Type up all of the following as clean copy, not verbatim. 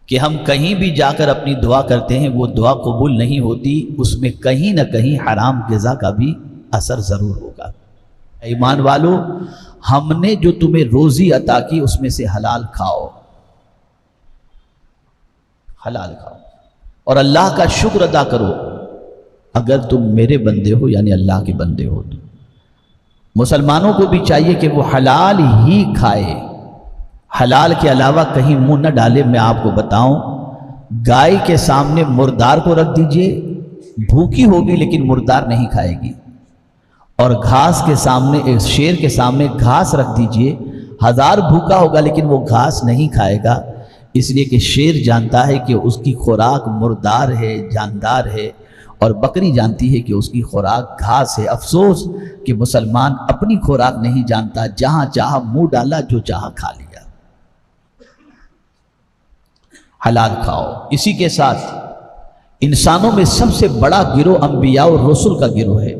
کہ ہم کہیں بھی جا کر اپنی دعا کرتے ہیں وہ دعا قبول نہیں ہوتی، اس میں کہیں نہ کہیں حرام غذا کا بھی اثر ضرور ہوگا۔ ایمان والو، ہم نے جو تمہیں روزی عطا کی اس میں سے حلال کھاؤ، حلال کھاؤ، اور اللہ کا شکر ادا کرو اگر تم میرے بندے ہو، یعنی اللہ کے بندے ہو۔ تو مسلمانوں کو بھی چاہیے کہ وہ حلال ہی کھائے، حلال کے علاوہ کہیں منہ نہ ڈالے۔ میں آپ کو بتاؤں، گائے کے سامنے مردار کو رکھ دیجئے، بھوکی ہوگی لیکن مردار نہیں کھائے گی، اور گھاس کے سامنے، ایک شیر کے سامنے گھاس رکھ دیجئے، ہزار بھوکا ہوگا لیکن وہ گھاس نہیں کھائے گا، اس لیے کہ شیر جانتا ہے کہ اس کی خوراک مردار ہے، جاندار ہے، اور بکری جانتی ہے کہ اس کی خوراک گھاس ہے۔ افسوس کہ مسلمان اپنی خوراک نہیں جانتا، جہاں چاہا منہ ڈالا، جو چاہا کھا لیا۔ حلال کھاؤ۔ اسی کے ساتھ انسانوں میں سب سے بڑا گروہ انبیاء اور رسول کا گروہ ہے۔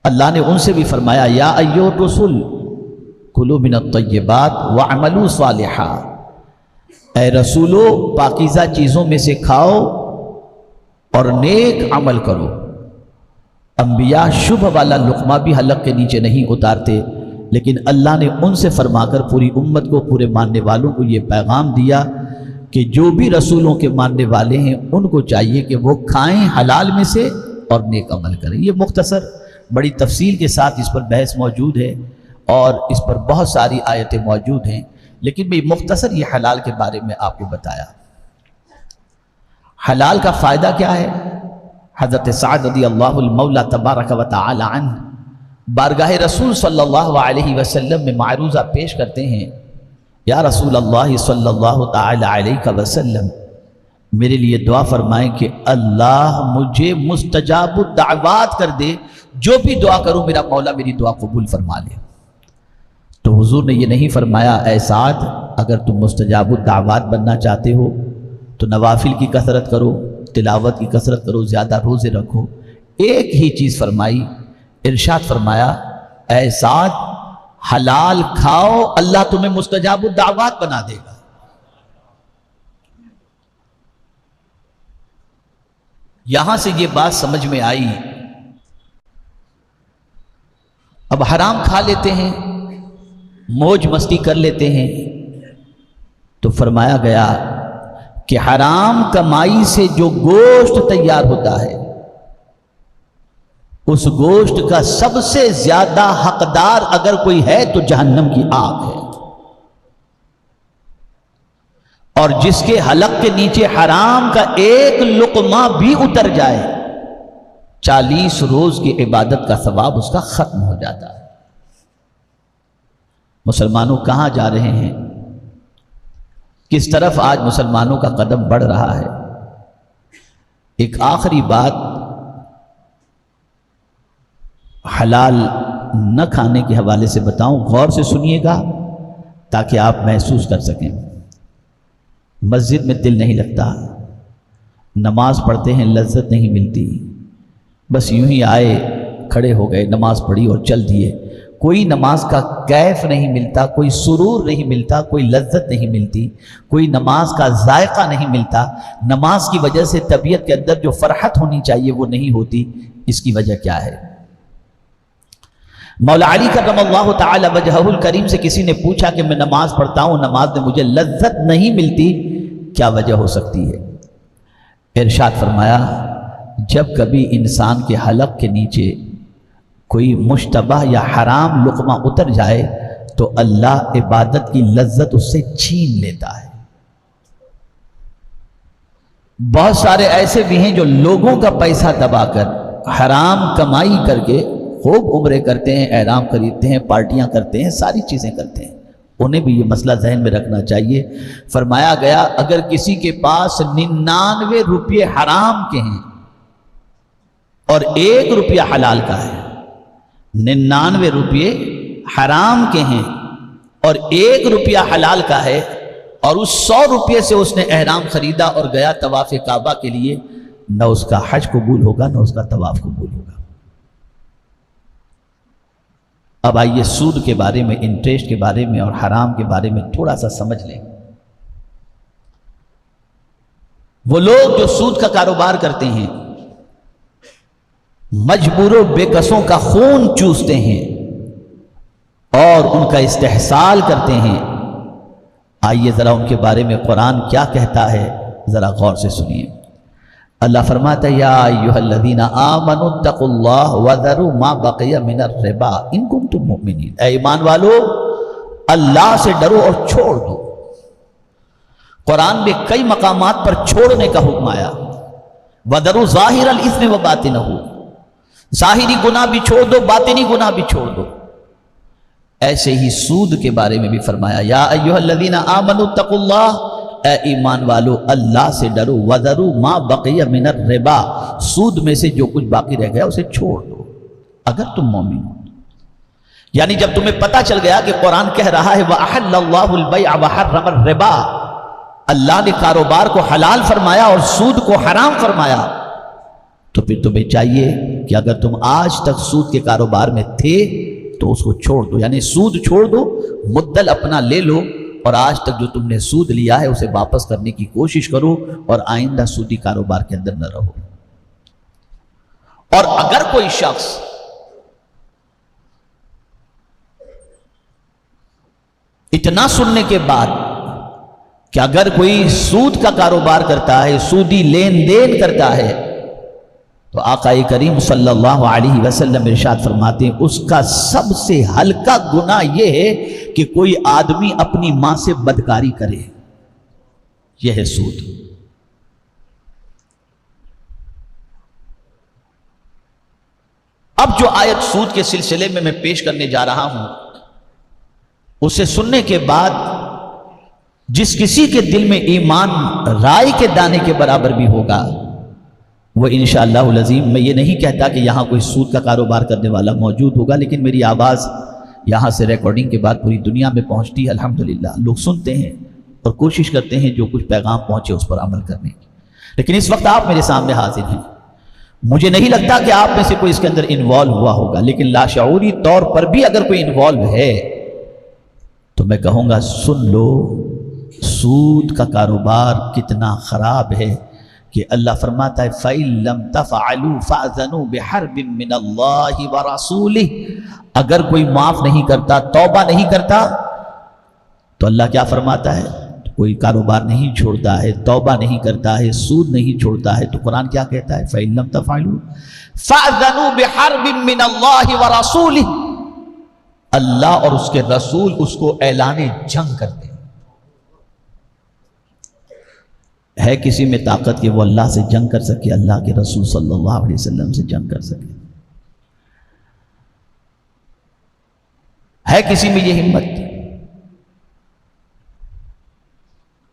اللہ نے ان سے بھی فرمایا، یا ایھا الرسل کلوا من الطیبات واعملوا صالحا، اے رسولو پاکیزہ چیزوں میں سے کھاؤ اور نیک عمل کرو۔ انبیاء شبہ والا لقمہ بھی حلق کے نیچے نہیں اتارتے، لیکن اللہ نے ان سے فرما کر پوری امت کو، پورے ماننے والوں کو یہ پیغام دیا کہ جو بھی رسولوں کے ماننے والے ہیں ان کو چاہیے کہ وہ کھائیں حلال میں سے اور نیک عمل کریں۔ یہ مختصر، بڑی تفصیل کے ساتھ اس پر بحث موجود ہے اور اس پر بہت ساری آیتیں موجود ہیں، لیکن میں مختصر یہ حلال کے بارے میں آپ کو بتایا۔ حلال کا فائدہ کیا ہے؟ حضرت سعد رضی اللہ المولا تبارک و تعالی عنہ بارگاہ رسول صلی اللہ علیہ وسلم میں معروضہ پیش کرتے ہیں، یا رسول اللہ صلی اللہ تعالی علیہ وسلم، میرے لیے دعا فرمائیں کہ اللہ مجھے مستجاب الدعوات کر دے، جو بھی دعا کروں میرا مولا میری دعا قبول فرما لے۔ تو حضور نے یہ نہیں فرمایا، اے سعد اگر تم مستجاب الدعوات بننا چاہتے ہو تو نوافل کی کثرت کرو، تلاوت کی کثرت کرو، زیادہ روزے رکھو۔ ایک ہی چیز فرمائی، ارشاد فرمایا، اے سعد حلال کھاؤ، اللہ تمہیں مستجاب الدعوات بنا دے گا۔ یہاں سے یہ بات سمجھ میں آئی۔ اب حرام کھا لیتے ہیں، موج مستی کر لیتے ہیں، تو فرمایا گیا کہ حرام کمائی سے جو گوشت تیار ہوتا ہے اس گوشت کا سب سے زیادہ حقدار اگر کوئی ہے تو جہنم کی آگ ہے، اور جس کے حلق کے نیچے حرام کا ایک لقمہ بھی اتر جائے 40 روز کی عبادت کا ثواب اس کا ختم ہو جاتا ہے۔ مسلمانوں کہاں جا رہے ہیں؟ کس طرف آج مسلمانوں کا قدم بڑھ رہا ہے؟ ایک آخری بات حلال نہ کھانے کے حوالے سے بتاؤں، غور سے سنیے گا تاکہ آپ محسوس کر سکیں۔ مسجد میں دل نہیں لگتا، نماز پڑھتے ہیں لذت نہیں ملتی، بس یوں ہی آئے کھڑے ہو گئے، نماز پڑھی اور چل دیے، کوئی نماز کا کیف نہیں ملتا، کوئی سرور نہیں ملتا، کوئی لذت نہیں ملتی، کوئی نماز کا ذائقہ نہیں ملتا۔ نماز کی وجہ سے طبیعت کے اندر جو فرحت ہونی چاہیے وہ نہیں ہوتی۔ اس کی وجہ کیا ہے؟ مولا علی کرم اللہ تعالی وجہہ الکریم سے کسی نے پوچھا کہ میں نماز پڑھتا ہوں، نماز میں مجھے لذت نہیں ملتی، کیا وجہ ہو سکتی ہے؟ ارشاد فرمایا، جب کبھی انسان کے حلق کے نیچے کوئی مشتبہ یا حرام لقمہ اتر جائے تو اللہ عبادت کی لذت اس سے چھین لیتا ہے۔ بہت سارے ایسے بھی ہیں جو لوگوں کا پیسہ دبا کر، حرام کمائی کر کے خوب عمرے کرتے ہیں، احرام خریدتے ہیں، پارٹیاں کرتے ہیں، ساری چیزیں کرتے ہیں، انہیں بھی یہ مسئلہ ذہن میں رکھنا چاہیے۔ فرمایا گیا اگر کسی کے پاس 99 روپے حرام کے ہیں اور 1 روپیہ حلال کا ہے، 99 روپے حرام کے ہیں اور 1 روپیہ حلال کا ہے، اور اس 100 روپے سے اس نے احرام خریدا اور گیا طواف کعبہ کے لیے، نہ اس کا حج قبول ہوگا نہ اس کا طواف قبول ہوگا۔ اب آئیے سود کے بارے میں، انٹرسٹ کے بارے میں اور حرام کے بارے میں تھوڑا سا سمجھ لیں۔ وہ لوگ جو سود کا کاروبار کرتے ہیں، مجبوروں بے کسوں کا خون چوستے ہیں اور ان کا استحصال کرتے ہیں، آئیے ذرا ان کے بارے میں قرآن کیا کہتا ہے، ذرا غور سے سنیے۔ اللہ فرماتا ہے یا ایھا الذین آمنوا اتقوا اللہ وذروا ما بقی من الربا ان کنتم مؤمنین، اے ایمان والو اللہ سے ڈرو اور چھوڑ دو۔ قرآن میں کئی مقامات پر چھوڑنے کا حکم آیا، وذروا ظاہر الاثم وباطنہ، ظاہری گناہ بھی چھوڑ دو، باطنی گناہ بھی چھوڑ دو۔ ایسے ہی سود کے بارے میں بھی فرمایا یا ایھا الذین آمنوا اتقوا اللہ، اے ایمان والو اللہ سے ڈرو، وذروا ما بقی من الربا، سود میں سے جو کچھ باقی رہ گیا اسے چھوڑ دو اگر تم مومن ہو۔ یعنی جب تمہیں پتہ چل گیا کہ قرآن کہہ رہا ہے وَأَحَلَّ اللَّهُ الْبَيْعَ وَحَرَّمَ الرِّبَا، اللہ نے کاروبار کو حلال فرمایا اور سود کو حرام فرمایا، تو پھر تمہیں چاہیے کہ اگر تم آج تک سود کے کاروبار میں تھے تو اس کو چھوڑ دو، یعنی سود چھوڑ دو، مدل اپنا لے لو اور آج تک جو تم نے سود لیا ہے اسے واپس کرنے کی کوشش کرو اور آئندہ سودی کاروبار کے اندر نہ رہو۔ اور اگر کوئی شخص اتنا سننے کے بعد کہ اگر کوئی سود کا کاروبار کرتا ہے، سودی لین دین کرتا ہے، تو آقا کریم صلی اللہ علیہ وسلم ارشاد فرماتے ہیں اس کا سب سے ہلکا گناہ یہ ہے کہ کوئی آدمی اپنی ماں سے بدکاری کرے، یہ ہے سود۔ اب جو آیت سود کے سلسلے میں پیش کرنے جا رہا ہوں، اسے سننے کے بعد جس کسی کے دل میں ایمان رائے کے دانے کے برابر بھی ہوگا، وہ انشاءاللہ العظیم، میں یہ نہیں کہتا کہ یہاں کوئی سود کا کاروبار کرنے والا موجود ہوگا، لیکن میری آواز یہاں سے ریکارڈنگ کے بعد پوری دنیا میں پہنچتی ہے، الحمدللہ لوگ سنتے ہیں اور کوشش کرتے ہیں جو کچھ پیغام پہنچے اس پر عمل کرنے کی۔ لیکن اس وقت آپ میرے سامنے حاضر ہیں، مجھے نہیں لگتا کہ آپ میں سے کوئی اس کے اندر انوالو ہوا ہوگا، لیکن لاشعوری طور پر بھی اگر کوئی انوالو ہے تو میں کہوں گا سن لو، سود کا کاروبار کتنا خراب ہے کہ اللہ فرماتا ہے فَإِن لَمْ تَفْعَلُوا فَأْذَنُوا بِحَرْبٍ مِّنَ اللَّهِ وَرَسُولِهِ، اگر کوئی معاف نہیں کرتا، توبہ نہیں کرتا، تو اللہ کیا فرماتا ہے؟ کوئی کاروبار نہیں چھوڑتا ہے، توبہ نہیں کرتا ہے، سود نہیں چھوڑتا ہے، تو قرآن کیا کہتا ہے؟ فَإِن لَمْ تَفْعَلُوا فَأْذَنُوا بِحَرْبٍ مِّنَ اللَّهِ وَرَسُولِهِ، اللہ اور اس کے رسول اس کو اعلان جنگ کرتے ہیں۔ ہے کسی میں طاقت کہ وہ اللہ سے جنگ کر سکے، اللہ کے رسول صلی اللہ علیہ وسلم سے جنگ کر سکے؟ ہے کسی میں یہ ہمت؟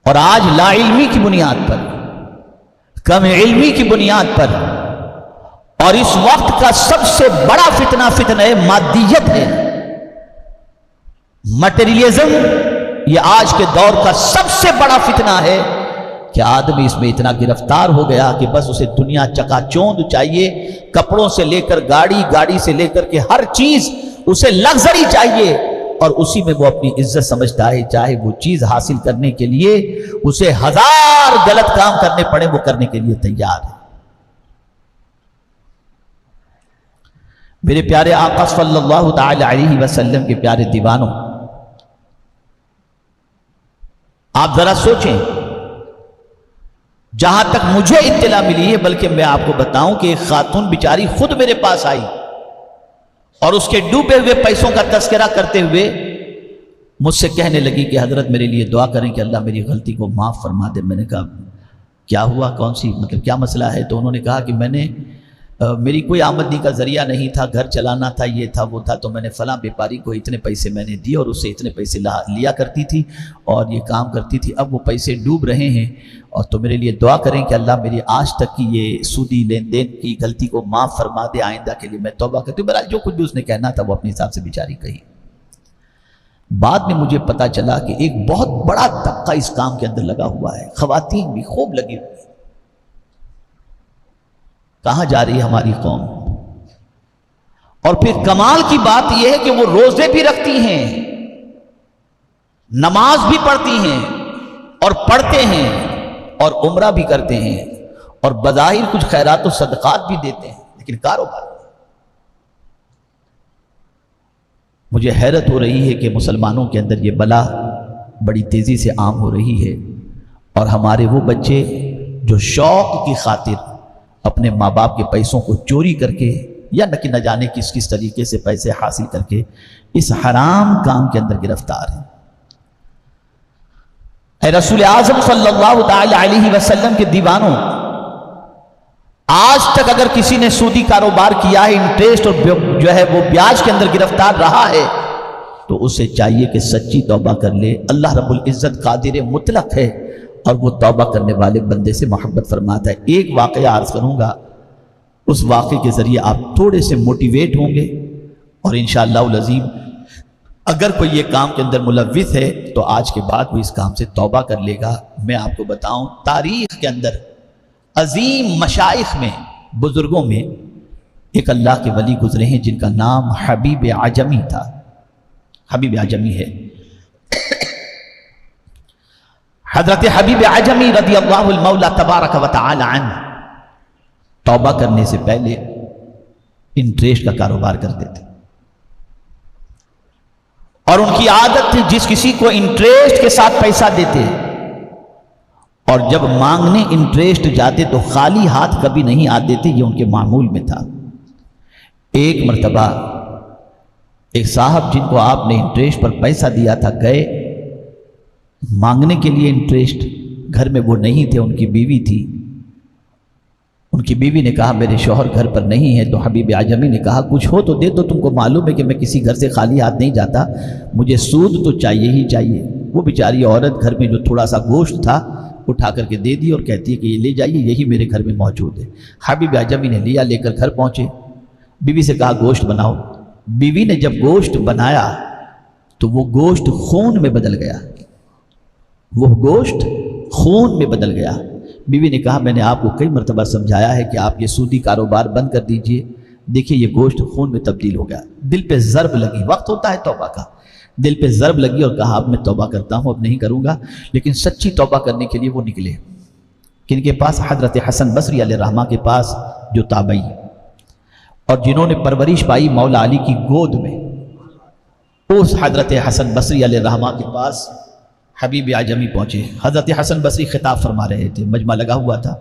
اور آج لا علمی کی بنیاد پر، کم علمی کی بنیاد پر، اور اس وقت کا سب سے بڑا فتنہ مادیت ہے، مٹیریلزم، یہ آج کے دور کا سب سے بڑا فتنہ ہے کہ آدمی اس میں اتنا گرفتار ہو گیا کہ بس اسے دنیا چکا چوند چاہیے، کپڑوں سے لے کر گاڑی، گاڑی سے لے کر کے ہر چیز اسے لگژری چاہیے، اور اسی میں وہ اپنی عزت سمجھتا ہے، چاہے وہ چیز حاصل کرنے کے لیے اسے 1000 غلط کام کرنے پڑے وہ کرنے کے لیے تیار ہے۔ میرے پیارے آقا صلی اللہ تعالی علیہ وسلم کے پیارے دیوانوں، آپ ذرا سوچیں، جہاں تک مجھے اطلاع ملی ہے، بلکہ میں آپ کو بتاؤں کہ ایک خاتون بیچاری خود میرے پاس آئی اور اس کے ڈوبے ہوئے پیسوں کا تذکرہ کرتے ہوئے مجھ سے کہنے لگی کہ حضرت میرے لیے دعا کریں کہ اللہ میری غلطی کو معاف فرما دے۔ میں نے کہا کیا ہوا، کون سی کیا مسئلہ ہے؟ تو انہوں نے کہا کہ میں نے میری کوئی آمدنی کا ذریعہ نہیں تھا، گھر چلانا تھا، یہ تھا وہ تھا، تو میں نے فلاں بیپاری کو اتنے پیسے میں نے دیے اور اس سے اتنے پیسے لیا کرتی تھی اور یہ کام کرتی تھی، اب وہ پیسے ڈوب رہے ہیں، اور تو میرے لیے دعا کریں کہ اللہ میری آج تک کی یہ سودی لین دین کی غلطی کو معاف فرما دے، آئندہ کے لیے میں توبہ کرتی ہوں۔ بہرحال جو کچھ بھی اس نے کہنا تھا وہ اپنے حساب سے بیچاری کہی۔ بعد میں مجھے پتا چلا کہ ایک بہت بڑا طبقہ اس کام کے اندر لگا ہوا ہے، خواتین بھی خوب لگی ہوئی۔ کہاں جا رہی ہے ہماری قوم؟ اور پھر کمال کی بات یہ ہے کہ وہ روزے بھی رکھتی ہیں، نماز بھی پڑھتی ہیں اور پڑھتے ہیں، اور عمرہ بھی کرتے ہیں اور بظاہر کچھ خیرات و صدقات بھی دیتے ہیں، لیکن کاروبار نہیں۔ مجھے حیرت ہو رہی ہے کہ مسلمانوں کے اندر یہ بلا بڑی تیزی سے عام ہو رہی ہے، اور ہمارے وہ بچے جو شوق کی خاطر اپنے ماں باپ کے پیسوں کو چوری کر کے یا نہ جانے کس طریقے سے پیسے حاصل کر کے اس حرام کام کے اندر گرفتار ہیں۔ اے رسول اعظم صلی اللہ تعالی علیہ وسلم کے دیوانوں، آج تک اگر کسی نے سودی کاروبار کیا ہے، انٹریسٹ اور جو ہے وہ بیاج کے اندر گرفتار رہا ہے، تو اسے چاہیے کہ سچی توبہ کر لے۔ اللہ رب العزت قادر مطلق ہے اور وہ توبہ کرنے والے بندے سے محبت فرماتا ہے۔ ایک واقعہ عرض کروں گا، اس واقعے کے ذریعے آپ تھوڑے سے موٹیویٹ ہوں گے، اور انشاءاللہ العظیم اگر کوئی یہ کام کے اندر ملوث ہے تو آج کے بعد وہ اس کام سے توبہ کر لے گا۔ میں آپ کو بتاؤں، تاریخ کے اندر عظیم مشائخ میں، بزرگوں میں ایک اللہ کے ولی گزرے ہیں جن کا نام حبیب عجمی تھا۔ حبیب عجمی ہے، حضرت حبیب عجمی رضی اللہ المولا تبارک و تعالی عنہ توبہ کرنے سے پہلے انٹریسٹ کا کاروبار کرتے تھے، اور ان کی عادت تھی جس کسی کو انٹریسٹ کے ساتھ پیسہ دیتے اور جب مانگنے انٹریسٹ جاتے تو خالی ہاتھ کبھی نہیں آتے تھے، یہ ان کے معمول میں تھا۔ ایک مرتبہ ایک صاحب جن کو آپ نے انٹریسٹ پر پیسہ دیا تھا گئے مانگنے کے لیے انٹریسٹ، گھر میں وہ نہیں تھے، ان کی بیوی تھی۔ ان کی بیوی نے کہا میرے شوہر گھر پر نہیں ہے، تو حبیب عجمی نے کہا کچھ ہو تو دے دو، تم کو معلوم ہے کہ میں کسی گھر سے خالی ہاتھ نہیں جاتا، مجھے سود تو چاہیے ہی چاہیے۔ وہ بیچاری عورت گھر میں جو تھوڑا سا گوشت تھا اٹھا کر کے دے دی اور کہتی ہے کہ یہ لے جائیے، یہی میرے گھر میں موجود ہے۔ حبیب عجمی نے لیا، لے کر گھر پہنچے، بیوی سے کہا گوشت بناؤ۔ بیوی نے جب گوشت بنایا تو وہ گوشت خون میں بدل گیا، وہ گوشت خون میں بدل گیا۔ بیوی نے کہا میں نے آپ کو کئی مرتبہ سمجھایا ہے کہ آپ یہ سودی کاروبار بند کر دیجئے، دیکھیے یہ گوشت خون میں تبدیل ہو گیا۔ دل پہ ضرب لگی، وقت ہوتا ہے توبہ کا، دل پہ ضرب لگی اور کہا اب میں توبہ کرتا ہوں، اب نہیں کروں گا۔ لیکن سچی توبہ کرنے کے لیے وہ نکلے، کن کے پاس؟ حضرت حسن بصری علیہ الرحمہ کے پاس، جو تابعی اور جنہوں نے پرورش پائی مولا علی کی گود میں، اس حضرت حسن بصری علیہ الرحمہ کے پاس حبیب عجمی پہنچے۔ حضرت حسن بصری خطاب فرما رہے تھے، مجمع لگا ہوا تھا،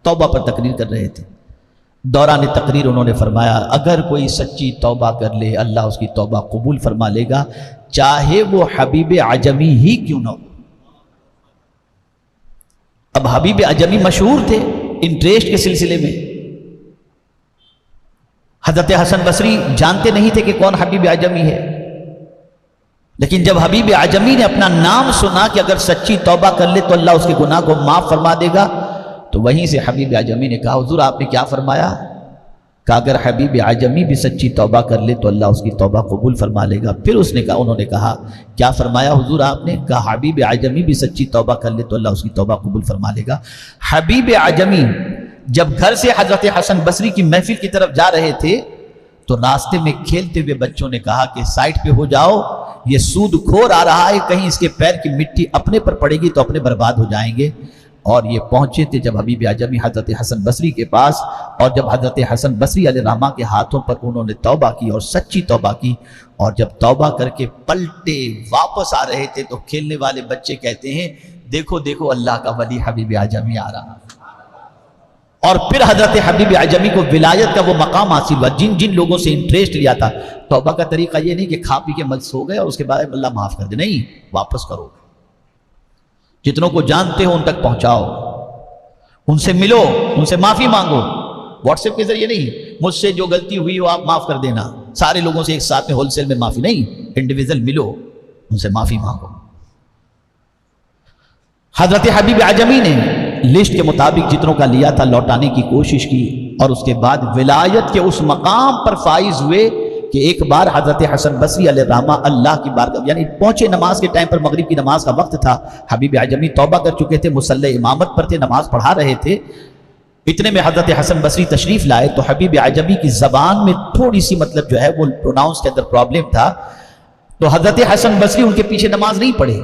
توبہ پر تقریر کر رہے تھے۔ دوران تقریر انہوں نے فرمایا اگر کوئی سچی توبہ کر لے اللہ اس کی توبہ قبول فرما لے گا، چاہے وہ حبیب عجمی ہی کیوں نہ ہو۔ اب حبیب عجمی مشہور تھے انٹریسٹ کے سلسلے میں، حضرت حسن بصری جانتے نہیں تھے کہ کون حبیب عجمی ہے، لیکن جب حبیب عجمی نے اپنا نام سنا کہ اگر سچی توبہ کر لے تو اللہ اس کے گناہ کو معاف فرما دے گا، تو وہیں سے حبیب عجمی نے کہا حضور آپ نے کیا فرمایا؟ کہ اگر حبیب عجمی بھی سچی توبہ کر لے تو اللہ اس کی توبہ قبول فرما لے گا۔ پھر انہوں نے کہا کیا فرمایا حضور آپ نے؟ کہا حبیب عجمی بھی سچی توبہ کر لے تو اللہ اس کی توبہ قبول فرما لے گا۔ حبیب عجمی جب گھر سے حضرت حسن بصری کی محفل کی طرف جا رہے تھے تو راستے میں کھیلتے ہوئے بچوں نے کہا کہ سائٹ پہ ہو جاؤ، یہ سود کھور آ رہا ہے، کہیں اس کے پیر کی مٹی اپنے پر پڑے گی تو اپنے برباد ہو جائیں گے۔ اور یہ پہنچے تھے جب حبیب عجمی حضرت حسن بصری کے پاس، اور جب حضرت حسن بصری علیہ الرحمہ کے ہاتھوں پر انہوں نے توبہ کی اور سچی توبہ کی، اور جب توبہ کر کے پلٹے واپس آ رہے تھے تو کھیلنے والے بچے کہتے ہیں دیکھو دیکھو اللہ کا ولی حبیب عجمی آ رہا۔ اور پھر حضرت حبیب عجمی کو ولایت کا وہ مقام حاصل ہوا جن جن لوگوں سے انٹریسٹ لیا تھا۔ توبہ کا طریقہ یہ نہیں کہ کھا پی کے مل سو گئے اور اس کے بعد اللہ معاف کر دے، نہیں، واپس کرو، جتنوں کو جانتے ہو ان تک پہنچاؤ، ان سے ملو، ان سے معافی مانگو، واٹس ایپ کے ذریعے نہیں، مجھ سے جو غلطی ہوئی ہو آپ معاف کر دینا، سارے لوگوں سے ایک ساتھ میں ہول سیل میں معافی نہیں، انڈیویژل ملو، ان سے معافی مانگو۔ حضرت حبیب عجمی نے لسٹ کے مطابق جتنوں کا لیا تھا لوٹانے کی کوشش کی، اور اس کے بعد ولایت کے اس مقام پر فائز ہوئے کہ ایک بار حضرت حسن بصری علیہ الرحمہ اللہ کی بارگاہ یعنی پہنچے، نماز کے ٹائم پر مغرب کی نماز کا وقت تھا، حبیب عجمی توبہ کر چکے تھے، مصلی امامت پر تھے، نماز پڑھا رہے تھے، اتنے میں حضرت حسن بصری تشریف لائے تو حبیب عجمی کی زبان میں تھوڑی سی مطلب جو ہے وہ پروناؤنس کے اندر پرابلم تھا، تو حضرت حسن بصری ان کے پیچھے نماز نہیں پڑھے،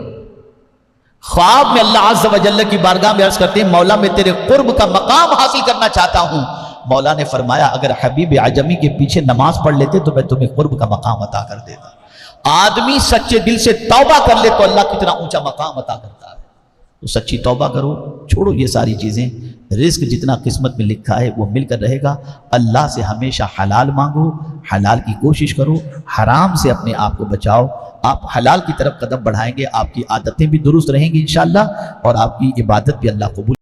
خواب میں اللہ عز و جل کی بارگاہ میں عرض کرتے ہیں مولا میں تیرے قرب کا مقام حاصل کرنا چاہتا ہوں. مولا نے فرمایا اگر حبیب عجمی کے پیچھے نماز پڑھ لیتے تو میں تمہیں قرب کا مقام عطا کر دیتا. آدمی سچے دل سے توبہ کر لے تو اللہ کتنا اونچا مقام عطا کرتا ہے. تو سچی توبہ کرو, چھوڑو یہ ساری چیزیں. رزق جتنا قسمت میں لکھا ہے وہ مل کر رہے گا. اللہ سے ہمیشہ حلال مانگو, حلال کی کوشش کرو, حرام سے اپنے آپ کو بچاؤ. آپ حلال کی طرف قدم بڑھائیں گے, آپ کی عادتیں بھی درست رہیں گی انشاءاللہ, اور آپ کی عبادت بھی اللہ قبول